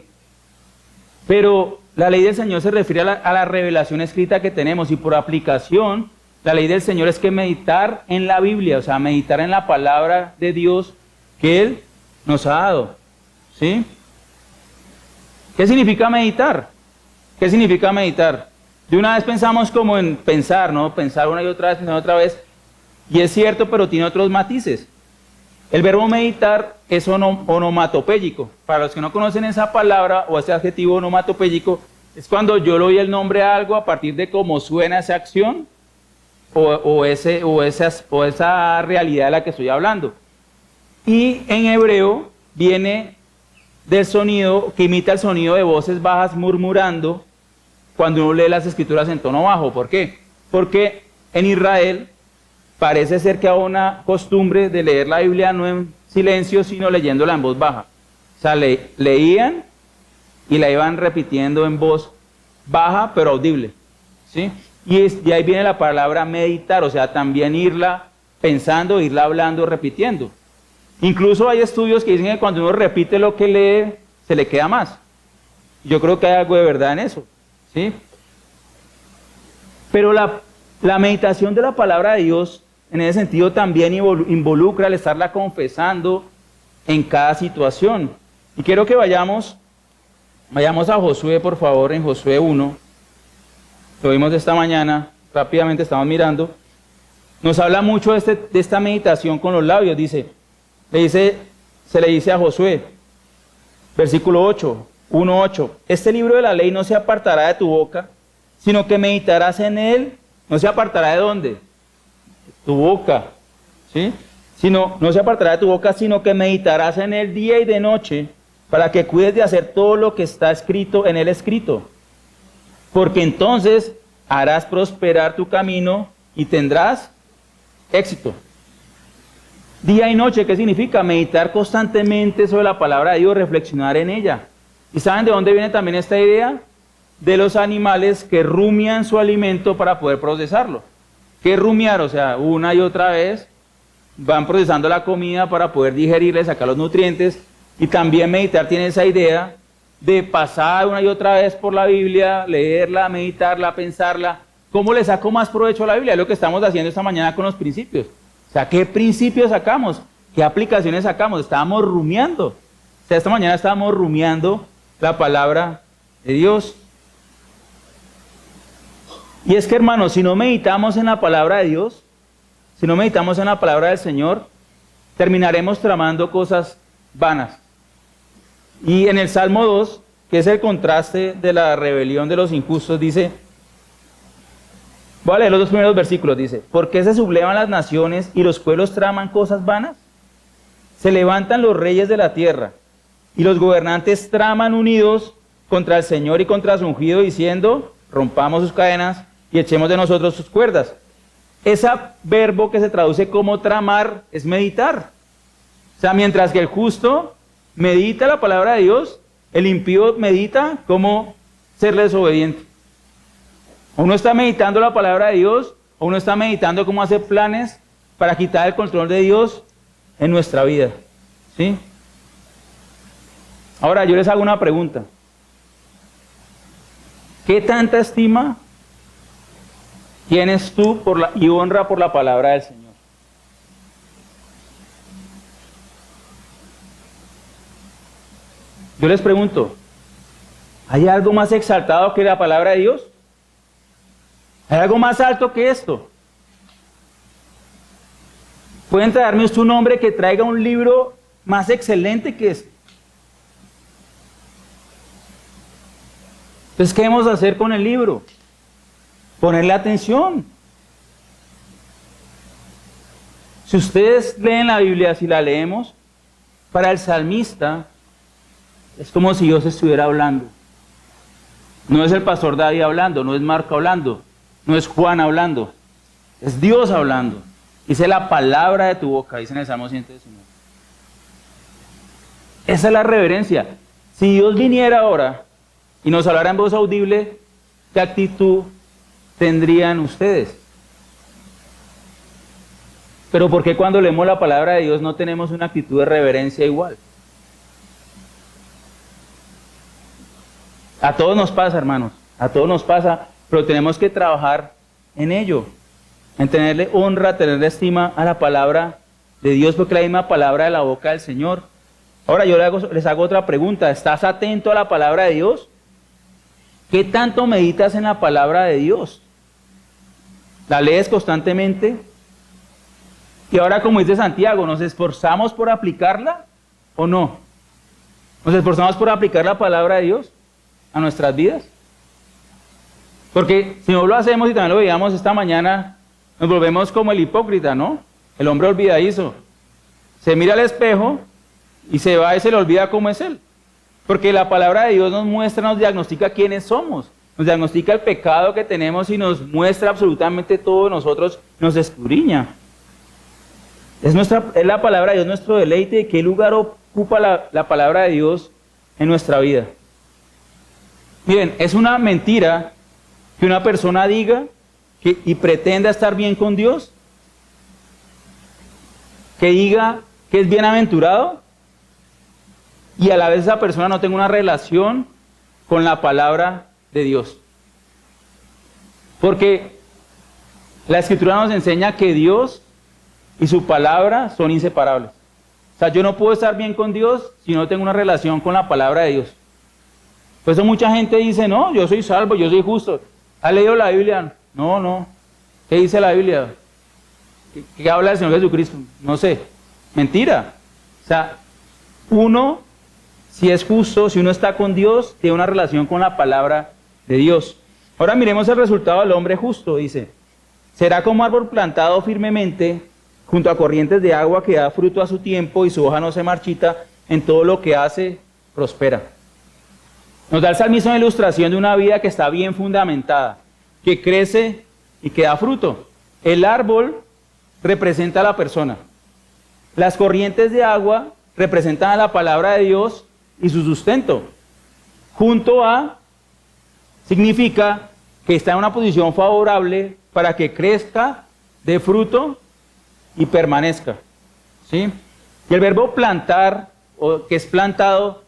Pero la ley del Señor se refiere a la revelación escrita que tenemos, y por aplicación, la ley del Señor es que meditar en la Biblia, o sea, meditar en la palabra de Dios que Él nos ha dado. ¿Sí? ¿Qué significa meditar? ¿Qué significa meditar? De una vez pensamos como en pensar, ¿no? Pensar una y otra vez, pensar otra vez. Y es cierto, pero tiene otros matices. El verbo meditar es onomatopéyico. Para los que no conocen esa palabra o ese adjetivo onomatopéyico, es cuando yo le doy el nombre a algo a partir de cómo suena esa acción o esa realidad de la que estoy hablando. Y en hebreo viene del sonido que imita el sonido de voces bajas murmurando cuando uno lee las escrituras en tono bajo. ¿Por qué? Porque en Israel parece ser que hay una costumbre de leer la Biblia no en silencio, sino leyéndola en voz baja. O sea, leían y la iban repitiendo en voz baja, pero audible. ¿Sí? Y ahí viene la palabra meditar, o sea, también irla pensando, irla hablando, repitiendo. Incluso hay estudios que dicen que cuando uno repite lo que lee, se le queda más. Yo creo que hay algo de verdad en eso. ¿Sí? Pero la meditación de la palabra de Dios, en ese sentido, también involucra el estarla confesando en cada situación. Y quiero que vayamos a Josué, por favor, en Josué 1. Lo vimos esta mañana, rápidamente estamos mirando. nos habla mucho de esta meditación con los labios. Se le dice a Josué, versículo 8, 1:8, este libro de la ley no se apartará de tu boca, sino que meditarás en él. ¿No se apartará de dónde? Tu boca, ¿sí? No se apartará de tu boca, sino que meditarás en él día y de noche, para que cuides de hacer todo lo que está escrito en el escrito. Porque entonces harás prosperar tu camino y tendrás éxito. Día y noche, ¿qué significa? Meditar constantemente sobre la palabra de Dios, reflexionar en ella. ¿Y saben de dónde viene también esta idea? De los animales que rumian su alimento para poder procesarlo. ¿Qué es rumiar? O sea, una y otra vez van procesando la comida para poder digerirle, sacar los nutrientes. Y también meditar tiene esa idea de pasar una y otra vez por la Biblia, leerla, meditarla, pensarla. ¿Cómo le saco más provecho a la Biblia? Es lo que estamos haciendo esta mañana con los principios. O sea, ¿qué principios sacamos? ¿Qué aplicaciones sacamos? Estábamos rumiando. O sea, esta mañana estábamos rumiando la palabra de Dios. Y es que, hermanos, si no meditamos en la palabra de Dios, si no meditamos en la palabra del Señor, terminaremos tramando cosas vanas. Y en el Salmo 2, que es el contraste de la rebelión de los injustos, dice, voy a leer los dos primeros versículos, dice, ¿por qué se sublevan las naciones y los pueblos traman cosas vanas? Se levantan los reyes de la tierra y los gobernantes traman unidos contra el Señor y contra su ungido, diciendo, rompamos sus cadenas y echemos de nosotros sus cuerdas. Ese verbo que se traduce como tramar es meditar. O sea, mientras que el justo medita la palabra de Dios, el impío medita cómo ser desobediente. Uno está meditando la palabra de Dios, o uno está meditando cómo hacer planes para quitar el control de Dios en nuestra vida. ¿Sí? Ahora yo les hago una pregunta. ¿Qué tanta estima tienes tú y honra por la palabra del Señor? Yo les pregunto, ¿hay algo más exaltado que la palabra de Dios? ¿Hay algo más alto que esto? ¿Pueden traerme usted un hombre que traiga un libro más excelente que este? Entonces, ¿qué debemos hacer con el libro? Ponerle atención. Si ustedes leen la Biblia, si la leemos, para el salmista, es como si Dios estuviera hablando. No es el pastor David hablando, no es Marco hablando, no es Juan hablando, es Dios hablando. Dice la palabra de tu boca, dice en el Salmo 119. Esa es la reverencia. Si Dios viniera ahora y nos hablara en voz audible, ¿qué actitud tendrían ustedes? Pero ¿por qué cuando leemos la palabra de Dios no tenemos una actitud de reverencia igual? A todos nos pasa, hermanos, a todos nos pasa, pero tenemos que trabajar en ello, en tenerle honra, tenerle estima a la palabra de Dios, porque es la misma palabra de la boca del Señor. Ahora yo les hago otra pregunta, ¿estás atento a la palabra de Dios? ¿Qué tanto meditas en la palabra de Dios? ¿La lees constantemente? Y ahora, como dice Santiago, ¿nos esforzamos por aplicarla o no? ¿Nos esforzamos por aplicar la palabra de Dios a nuestras vidas? Porque si no lo hacemos y también lo veíamos esta mañana, nos volvemos como el hipócrita, ¿no? El hombre olvidadizo. Se mira al espejo y se va y se le olvida cómo es él. Porque la palabra de Dios nos muestra, nos diagnostica quiénes somos. Nos diagnostica el pecado que tenemos y nos muestra absolutamente todo de nosotros, nos escudriña. Es la palabra de Dios nuestro deleite. ¿De qué lugar ocupa la palabra de Dios en nuestra vida? Miren, es una mentira que una persona diga y pretenda estar bien con Dios, que diga que es bienaventurado y a la vez esa persona no tenga una relación con la palabra de Dios. Porque la Escritura nos enseña que Dios y su palabra son inseparables. O sea, yo no puedo estar bien con Dios si no tengo una relación con la palabra de Dios. Por eso mucha gente dice, no, yo soy salvo, yo soy justo. ¿Ha leído la Biblia? No. ¿Qué dice la Biblia? ¿Qué habla el Señor Jesucristo? No sé. Mentira. O sea, uno, si es justo, si uno está con Dios, tiene una relación con la palabra de Dios. Ahora miremos el resultado del hombre justo, dice. Será como árbol plantado firmemente junto a corrientes de agua que da fruto a su tiempo y su hoja no se marchita, en todo lo que hace, prospera. Nos da el salmista una ilustración de una vida que está bien fundamentada, que crece y que da fruto. El árbol representa a la persona. Las corrientes de agua representan a la palabra de Dios y su sustento. Junto a significa que está en una posición favorable para que crezca, dé fruto y permanezca. ¿Sí? Y el verbo plantar, o que es plantado,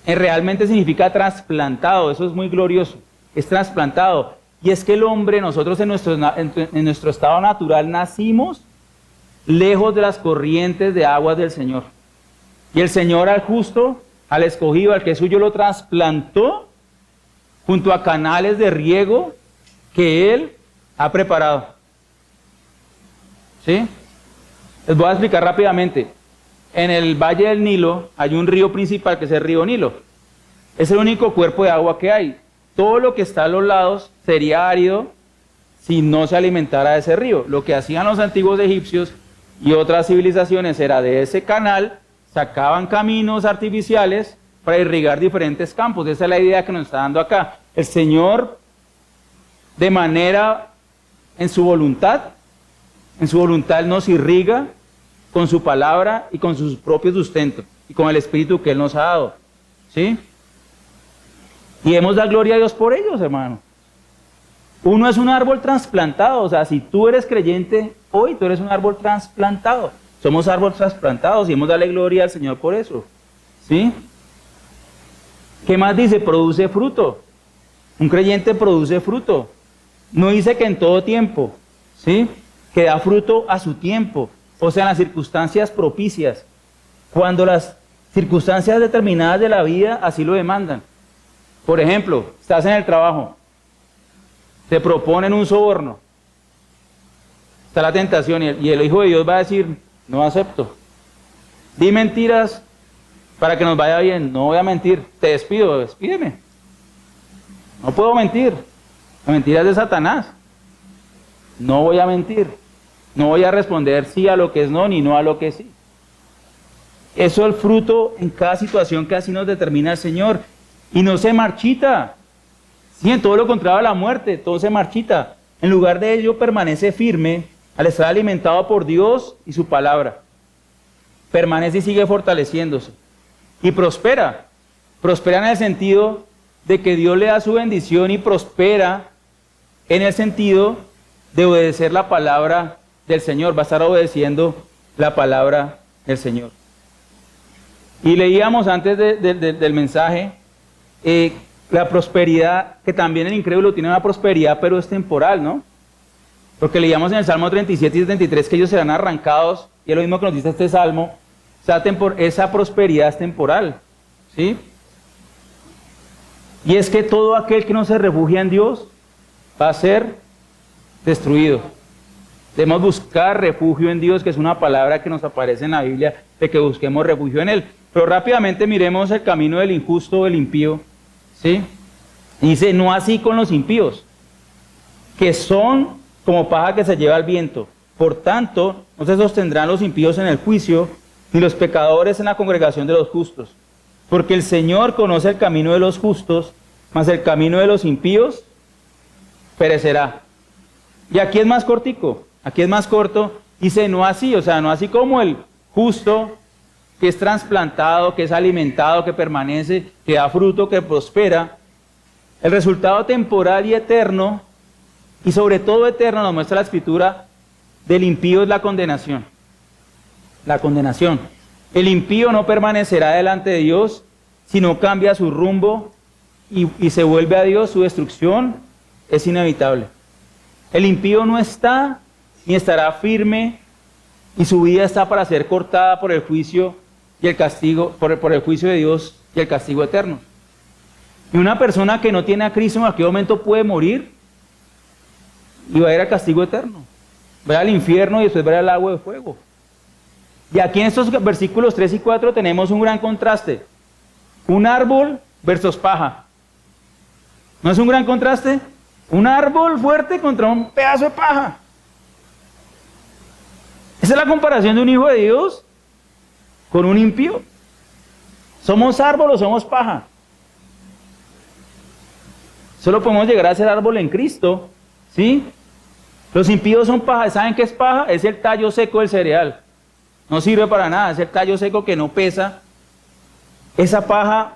realmente significa trasplantado. Eso es muy glorioso. Es trasplantado. Y es que el hombre, nosotros en nuestro estado natural nacimos lejos de las corrientes de aguas del Señor. Y el Señor al justo, al escogido, al que es suyo, lo trasplantó junto a canales de riego que Él ha preparado. ¿Sí? Les voy a explicar rápidamente. En el Valle del Nilo hay un río principal que es el río Nilo. Es el único cuerpo de agua que hay. Todo lo que está a los lados sería árido si no se alimentara de ese río. Lo que hacían los antiguos egipcios y otras civilizaciones era de ese canal, sacaban caminos artificiales para irrigar diferentes campos. Esa es la idea que nos está dando acá. El Señor, de manera, en su voluntad nos irriga con su palabra y con su propio sustento y con el Espíritu que Él nos ha dado. ¿Sí? Y demos la gloria a Dios por ellos, hermano. Uno es un árbol trasplantado, o sea, si tú eres creyente hoy, tú eres un árbol trasplantado. Somos árboles trasplantados y hemos darle gloria al Señor por eso. ¿Sí? ¿Qué más dice? Produce fruto. Un creyente produce fruto. No dice que en todo tiempo, ¿sí? Que da fruto a su tiempo, o sea, en las circunstancias propicias. Cuando las circunstancias determinadas de la vida así lo demandan. Por ejemplo, estás en el trabajo, te proponen un soborno, está la tentación y el Hijo de Dios va a decir, no acepto. Di mentiras para que nos vaya bien, no voy a mentir, te despido, despídeme. No puedo mentir, la mentira es de Satanás. No voy a mentir, no voy a responder sí a lo que es no, ni no a lo que es sí. Eso es el fruto en cada situación que así nos determina el Señor. Y no se marchita. Sí, en todo lo contrario a la muerte, todo se marchita. En lugar de ello permanece firme al estar alimentado por Dios y su palabra. Permanece y sigue fortaleciéndose. Y prospera. Prospera en el sentido de que Dios le da su bendición y prospera en el sentido de obedecer la palabra del Señor. Va a estar obedeciendo la palabra del Señor. Y leíamos antes del mensaje la prosperidad, que también el incrédulo tiene una prosperidad, pero es temporal, ¿no? Porque leíamos en el Salmo 37 y 73 que ellos serán arrancados, y es lo mismo que nos dice este Salmo, esa prosperidad es temporal, ¿sí? Y es que todo aquel que no se refugia en Dios va a ser destruido. Debemos buscar refugio en Dios, que es una palabra que nos aparece en la Biblia, de que busquemos refugio en Él. Pero rápidamente miremos el camino del injusto, del impío, ¿sí? Dice, no así con los impíos, que son como paja que se lleva el viento. Por tanto, no se sostendrán los impíos en el juicio, ni los pecadores en la congregación de los justos. Porque el Señor conoce el camino de los justos, mas el camino de los impíos perecerá. Y aquí es más cortico, aquí es más corto, dice no así, o sea, no así como el justo, que es trasplantado, que es alimentado, que permanece, que da fruto, que prospera. El resultado temporal y eterno, y sobre todo eterno, nos muestra la Escritura, del impío es la condenación. La condenación. El impío no permanecerá delante de Dios, sino cambia su rumbo y se vuelve a Dios. Su destrucción es inevitable. El impío no está ni estará firme, y su vida está para ser cortada por el juicio y el castigo, por el juicio de Dios y el castigo eterno. Y una persona que no tiene a Cristo en aquel momento puede morir y va a ir al castigo eterno. va al infierno y después va al lago de fuego. Y aquí en estos versículos 3 y 4 tenemos un gran contraste. Un árbol versus paja. ¿No es un gran contraste? Un árbol fuerte contra un pedazo de paja. Esa es la comparación de un hijo de Dios con un impío. ¿Somos árbol o somos paja? Solo podemos llegar a ser árbol en Cristo, ¿sí? Los impíos son paja. ¿Saben qué es paja? Es el tallo seco del cereal. No sirve para nada, es el tallo seco que no pesa. Esa paja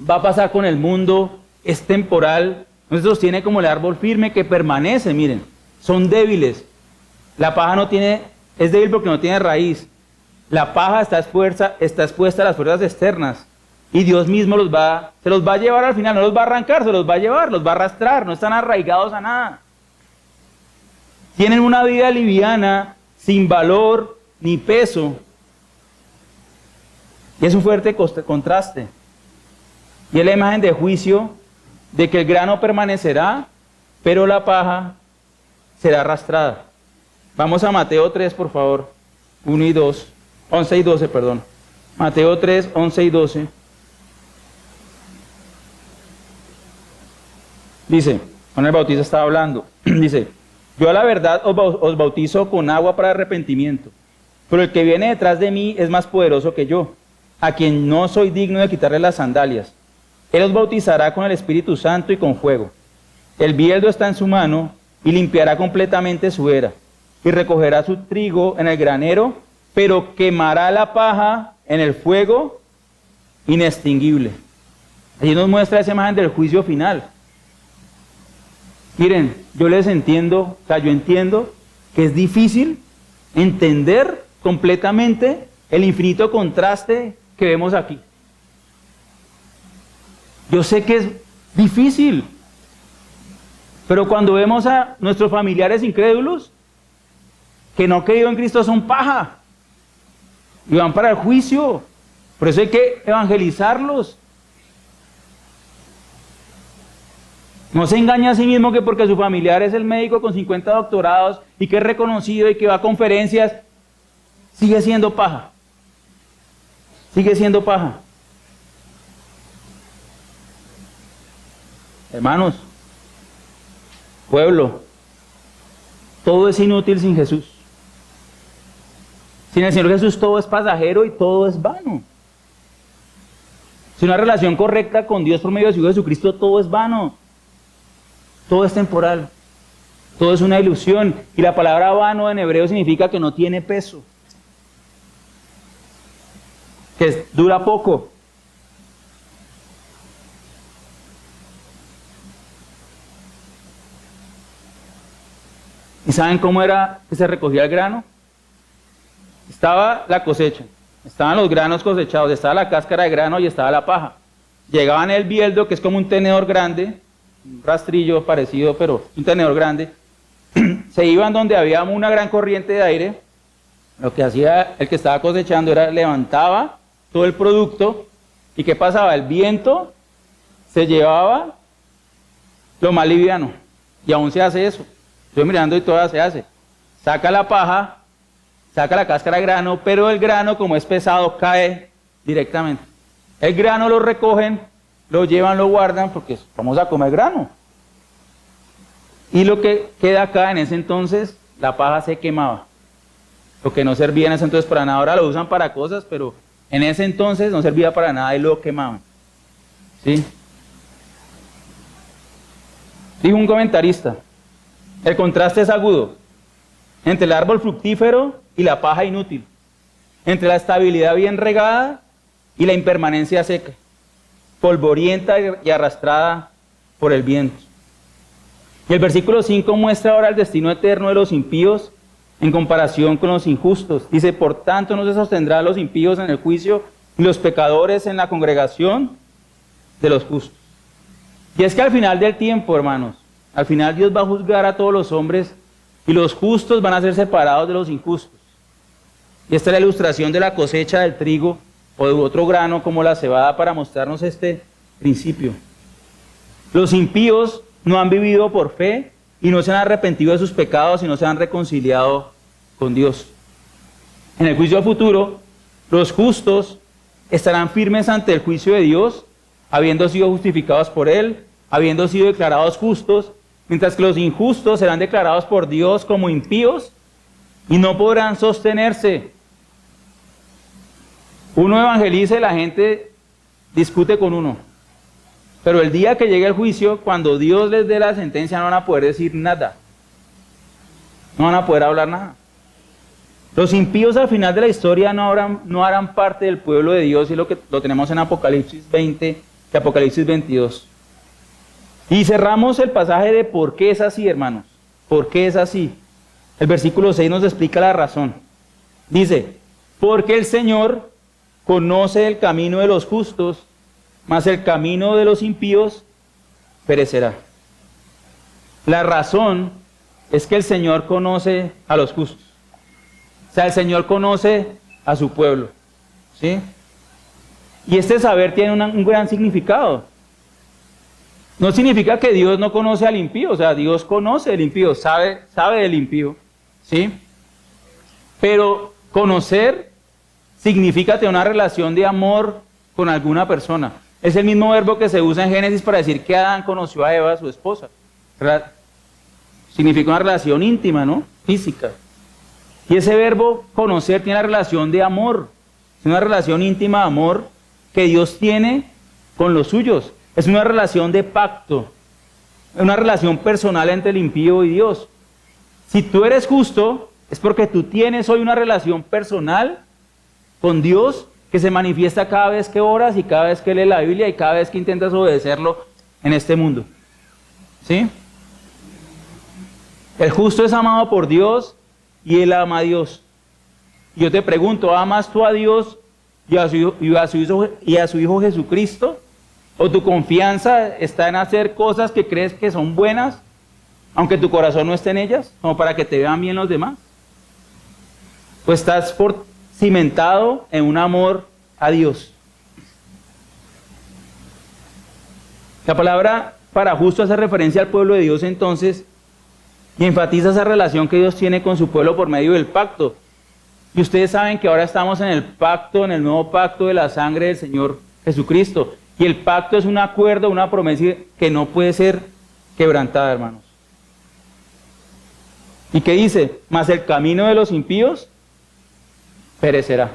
va a pasar con el mundo, es temporal, no se sostiene como el árbol firme que permanece, miren, son débiles. La paja no tiene, es débil porque no tiene raíz. La paja está expuesta a las fuerzas externas y Dios mismo se los va a llevar al final, no los va a arrancar, se los va a llevar, los va a arrastrar, no están arraigados a nada. Tienen una vida liviana, sin valor ni peso. Y es un fuerte contraste. Y es la imagen de juicio de que el grano permanecerá, pero la paja será arrastrada. Vamos a Mateo 3, por favor. 11 y 12, perdón. Mateo 3, 11 y 12. Dice, Juan el Bautista estaba hablando. Dice, yo a la verdad os bautizo con agua para arrepentimiento, pero el que viene detrás de mí es más poderoso que yo, a quien no soy digno de quitarle las sandalias. Él os bautizará con el Espíritu Santo y con fuego. El bieldo está en su mano y limpiará completamente su era, y recogerá su trigo en el granero, pero quemará la paja en el fuego inextinguible. Allí nos muestra esa imagen del juicio final. Miren, yo entiendo que es difícil entender completamente el infinito contraste que vemos aquí. Yo sé que es difícil, pero cuando vemos a nuestros familiares incrédulos que no han creído en Cristo son paja y van para el juicio, por eso hay que evangelizarlos. No se engaña a sí mismo que porque su familiar es el médico con 50 doctorados y que es reconocido y que va a conferencias, sigue siendo paja. Sigue siendo paja. Hermanos, pueblo, todo es inútil sin Jesús. Sin el Señor Jesús todo es pasajero y todo es vano. Sin una relación correcta con Dios por medio de su Hijo Jesucristo, todo es vano. Todo es temporal. Todo es una ilusión. Y la palabra vano en hebreo significa que no tiene peso. Que dura poco. ¿Y saben cómo era que se recogía el grano? Estaba la cosecha, estaban los granos cosechados, estaba la cáscara de grano y estaba la paja. Llegaban el bieldo, que es como un tenedor grande, un rastrillo parecido, pero un tenedor grande. Se iban donde había una gran corriente de aire. Lo que hacía el que estaba cosechando era levantaba todo el producto. ¿Y qué pasaba? El viento se llevaba lo más liviano. Y aún se hace eso. Estoy mirando y todavía se hace. Saca la paja, saca la cáscara de grano, pero el grano, como es pesado, cae directamente. El grano lo recogen, lo llevan, lo guardan, porque vamos a comer grano. Y lo que queda acá en ese entonces, la paja se quemaba. Lo que no servía en ese entonces para nada, ahora lo usan para cosas, pero en ese entonces no servía para nada y lo quemaban. ¿Sí? Dijo un comentarista, el contraste es agudo entre el árbol fructífero y la paja inútil, entre la estabilidad bien regada y la impermanencia seca, polvorienta y arrastrada por el viento. Y el versículo 5 muestra ahora el destino eterno de los impíos en comparación con los injustos. Dice, por tanto no se sostendrán los impíos en el juicio y los pecadores en la congregación de los justos. Y es que al final del tiempo, hermanos, al final Dios va a juzgar a todos los hombres y los justos van a ser separados de los injustos. Y esta es la ilustración de la cosecha del trigo o de otro grano como la cebada para mostrarnos este principio. Los impíos no han vivido por fe, y no se han arrepentido de sus pecados y no se han reconciliado con Dios. En el juicio futuro, los justos estarán firmes ante el juicio de Dios, habiendo sido justificados por Él, habiendo sido declarados justos, mientras que los injustos serán declarados por Dios como impíos y no podrán sostenerse. Uno evangeliza y la gente discute con uno. Pero el día que llegue el juicio, cuando Dios les dé la sentencia, no van a poder decir nada. No van a poder hablar nada. Los impíos al final de la historia no harán parte del pueblo de Dios, y lo tenemos en Apocalipsis 20 y Apocalipsis 22. Y cerramos el pasaje de por qué es así, hermanos. ¿Por qué es así? El versículo 6 nos explica la razón. Dice, porque el Señor conoce el camino de los justos, mas el camino de los impíos perecerá. La razón es que el Señor conoce a los justos. O sea, el Señor conoce a su pueblo. ¿Sí? Y este saber tiene un gran significado. No significa que Dios no conoce al impío, o sea, Dios conoce al impío, sabe del impío. ¿Sí? Pero conocer significa tener una relación de amor con alguna persona. Es el mismo verbo que se usa en Génesis para decir que Adán conoció a Eva, su esposa. Significa una relación íntima, ¿no? Física. Y ese verbo conocer tiene una relación de amor. Es una relación íntima de amor que Dios tiene con los suyos. Es una relación de pacto. Es una relación personal entre el impío y Dios. Si tú eres justo, es porque tú tienes hoy una relación personal con Dios que se manifiesta cada vez que oras y cada vez que lees la Biblia y cada vez que intentas obedecerlo en este mundo. ¿Sí? El justo es amado por Dios y él ama a Dios. Y yo te pregunto, ¿amas tú a Dios y a su Hijo Jesucristo? ¿O tu confianza está en hacer cosas que crees que son buenas, aunque tu corazón no esté en ellas, como para que te vean bien los demás? ¿O estás cimentado en un amor a Dios? La palabra para justo hace referencia al pueblo de Dios entonces, y enfatiza esa relación que Dios tiene con su pueblo por medio del pacto. Y ustedes saben que ahora estamos en el pacto, en el nuevo pacto de la sangre del Señor Jesucristo. Y el pacto es un acuerdo, una promesa que no puede ser quebrantada, hermanos. ¿Y qué dice? Mas el camino de los impíos perecerá.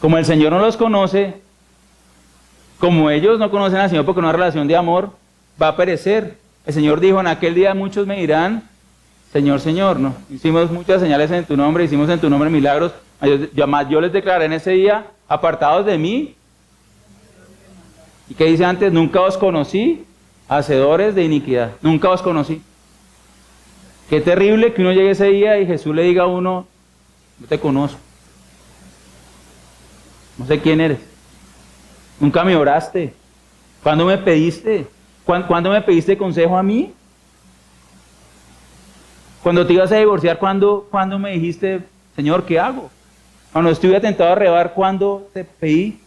Como el Señor no los conoce, como ellos no conocen al Señor porque no hay relación de amor, va a perecer. El Señor dijo, en aquel día muchos me dirán, Señor, Señor, ¿no? Hicimos muchas señales en tu nombre, hicimos en tu nombre milagros, yo les declaré en ese día, apartados de mí. ¿Y qué dice antes? Nunca os conocí, hacedores de iniquidad. Nunca os conocí. Qué terrible que uno llegue ese día y Jesús le diga a uno, no te conozco. No sé quién eres. Nunca me oraste. ¿Cuándo me pediste? ¿Cuándo me pediste consejo a mí? Cuando te ibas a divorciar, ¿cuándo me dijiste, Señor, qué hago? Cuando estuve tentado a robar, ¿cuándo te pedí?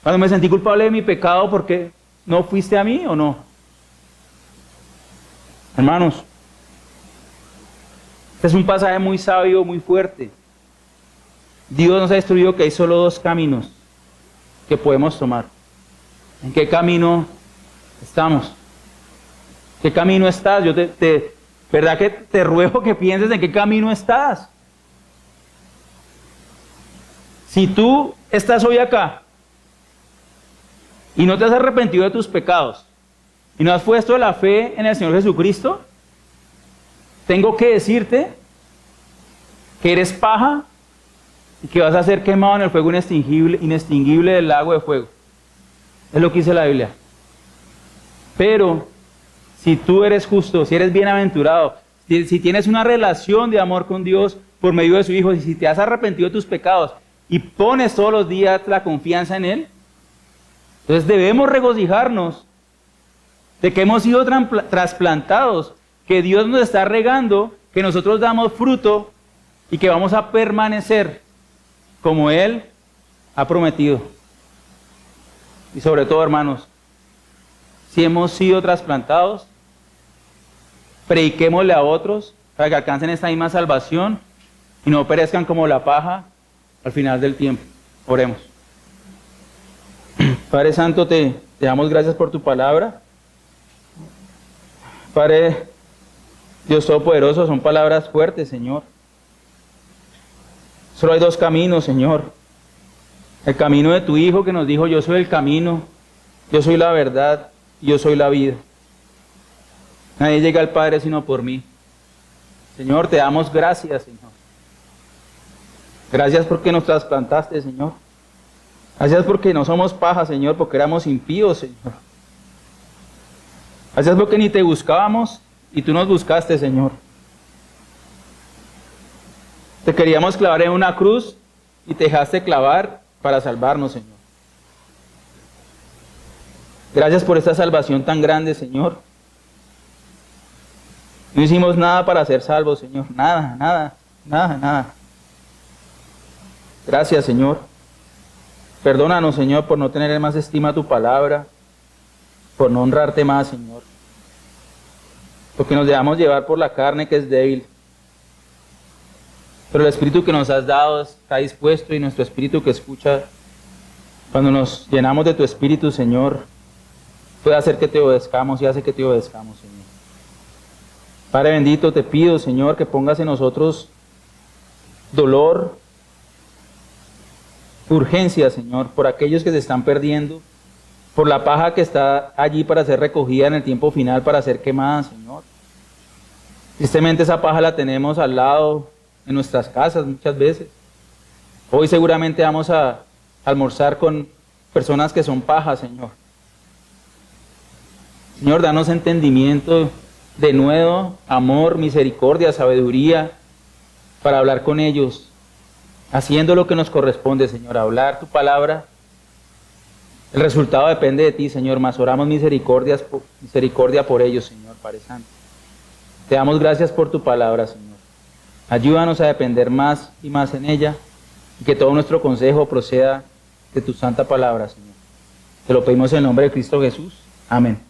Cuando me sentí culpable de mi pecado, ¿por qué no fuiste a mí o no? Hermanos, este es un pasaje muy sabio, muy fuerte. Dios nos ha instruido que hay solo dos caminos que podemos tomar. ¿En qué camino estamos? ¿Qué camino estás? Yo ¿verdad que te ruego que pienses en qué camino estás? Si tú estás hoy acá y no te has arrepentido de tus pecados y no has puesto la fe en el Señor Jesucristo, tengo que decirte que eres paja y que vas a ser quemado en el fuego inextinguible del lago de fuego. Es lo que dice la Biblia. Pero si tú eres justo, si eres bienaventurado, si tienes una relación de amor con Dios por medio de su Hijo, y si te has arrepentido de tus pecados y pones todos los días la confianza en Él, entonces debemos regocijarnos de que hemos sido trasplantados, que Dios nos está regando, que nosotros damos fruto y que vamos a permanecer como Él ha prometido. Y sobre todo, hermanos, si hemos sido trasplantados, prediquémosle a otros para que alcancen esta misma salvación y no perezcan como la paja al final del tiempo. Oremos. Padre Santo, te damos gracias por tu palabra. Padre Dios Todopoderoso, son palabras fuertes, Señor. Solo hay dos caminos, Señor. El camino de tu Hijo que nos dijo: yo soy el camino, yo soy la verdad y yo soy la vida. Nadie llega al Padre sino por mí. Señor, te damos gracias, Señor. Gracias porque nos trasplantaste, Señor. Gracias porque no somos paja, Señor, porque éramos impíos, Señor. Gracias porque ni te buscábamos y tú nos buscaste, Señor. Te queríamos clavar en una cruz y te dejaste clavar para salvarnos, Señor. Gracias por esta salvación tan grande, Señor. No hicimos nada para ser salvos, Señor. Nada. Gracias, Señor. Perdónanos, Señor, por no tener más estima a tu palabra, por no honrarte más, Señor. Porque nos dejamos llevar por la carne que es débil. Pero el Espíritu que nos has dado está dispuesto, y nuestro Espíritu que escucha, cuando nos llenamos de tu Espíritu, Señor, puede hacer que te obedezcamos y hace que te obedezcamos, Señor. Padre bendito, te pido, Señor, que pongas en nosotros dolor, urgencia, Señor, por aquellos que se están perdiendo, por la paja que está allí para ser recogida en el tiempo final, para ser quemada, Señor. Tristemente esa paja la tenemos al lado en nuestras casas muchas veces. Hoy seguramente vamos a almorzar con personas que son pajas, Señor. Señor, danos entendimiento, de nuevo, amor, misericordia, sabiduría, para hablar con ellos, haciendo lo que nos corresponde, Señor, hablar tu palabra. El resultado depende de ti, Señor, mas oramos misericordia por ellos, Señor, Padre Santo. Te damos gracias por tu palabra, Señor. Ayúdanos a depender más y más en ella, y que todo nuestro consejo proceda de tu santa palabra, Señor. Te lo pedimos en el nombre de Cristo Jesús. Amén.